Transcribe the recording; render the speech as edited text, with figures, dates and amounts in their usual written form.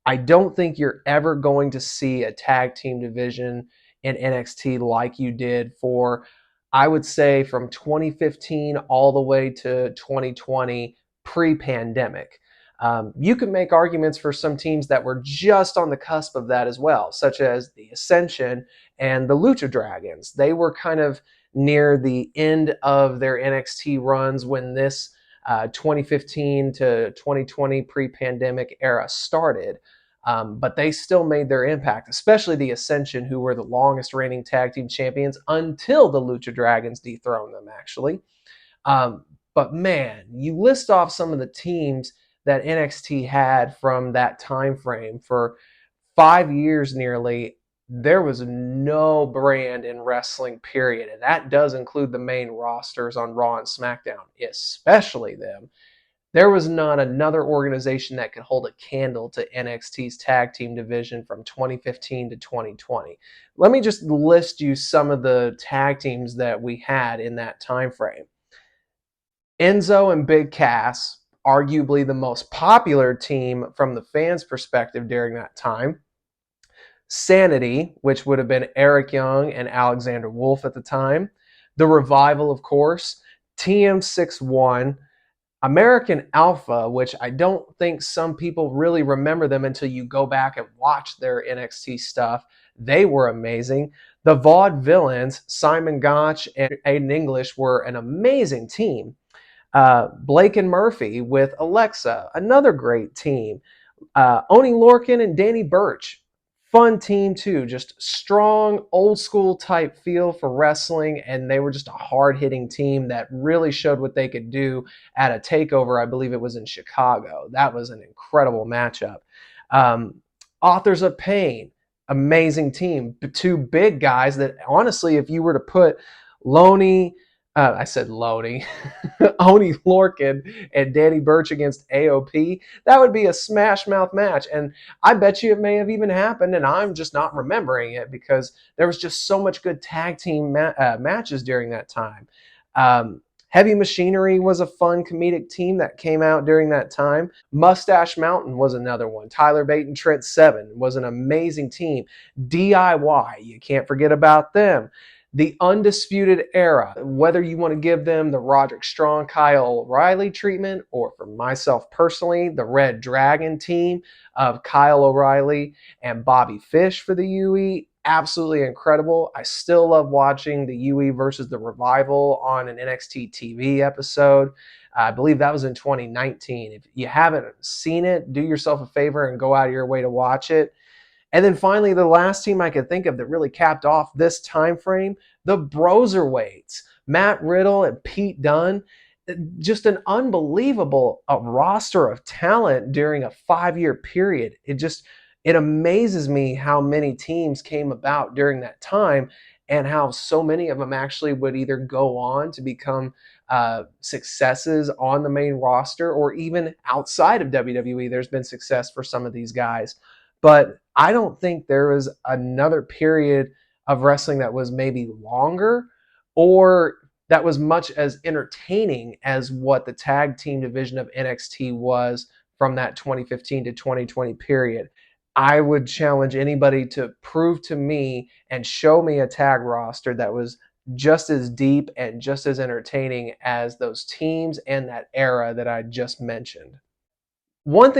I don't think you're ever going to see a tag team division in NXT like you did for, I would say, from 2015 all the way to 2020 pre-pandemic. You can make arguments for some teams that were just on the cusp of that as well, such as the Ascension and the Lucha Dragons. They were kind of near the end of their NXT runs when this 2015 to 2020 pre-pandemic era started. But they still made their impact, especially the Ascension, who were the longest reigning tag team champions until the Lucha Dragons dethroned them, actually. But man, you list off some of the teams that NXT had from that time frame for 5 years nearly. There was no brand in wrestling, period. And that does include the main rosters on Raw and SmackDown, especially them. There was not another organization that could hold a candle to NXT's tag team division from 2015 to 2020. Let me just list you some of the tag teams that we had in that time frame. Enzo and Big Cass, arguably the most popular team from the fans' perspective during that time. Sanity, which would have been Eric Young and Alexander Wolf at the time. The Revival, of course. TM61. American Alpha, which I don't think some people really remember them until you go back and watch their NXT stuff. They were amazing. The Vaudevillains, Simon Gotch and Aiden English, were an amazing team. Blake and Murphy with Alexa, another great team. Oni Lorcan and Danny Burch, fun team too. Just strong, old school type feel for wrestling, and they were just a hard hitting team that really showed what they could do at a takeover. I believe it was in Chicago. That was an incredible matchup. Authors of Pain, amazing team. Two big guys that honestly, if you were to put Loney, I said Loney, Oni Lorcan and Danny Burch against AOP, that would be a smash mouth match. And I bet you it may have even happened, and I'm just not remembering it because there was just so much good tag team matches during that time. Heavy Machinery was a fun comedic team that came out during that time. Mustache Mountain was another one. Tyler Bate and Trent Seven was an amazing team. DIY, you can't forget about them. The Undisputed Era, whether you want to give them the Roderick Strong, Kyle O'Reilly treatment, or for myself personally, the Red Dragon team of Kyle O'Reilly and Bobby Fish for the UE, absolutely incredible. I still love watching the UE versus the Revival on an NXT TV episode. I believe that was in 2019. If you haven't seen it, do yourself a favor and go out of your way to watch it. And then finally, the last team I could think of that really capped off this time frame, the Broserweights. Matt Riddle and Pete Dunne, just an unbelievable roster of talent during a 5-year period. It amazes me how many teams came about during that time and how so many of them actually would either go on to become successes on the main roster or even outside of WWE. There's been success for some of these guys. But I don't think there was another period of wrestling that was maybe longer or that was much as entertaining as what the tag team division of NXT was from that 2015 to 2020 period. I would challenge anybody to prove to me and show me a tag roster that was just as deep and just as entertaining as those teams and that era that I just mentioned. One thing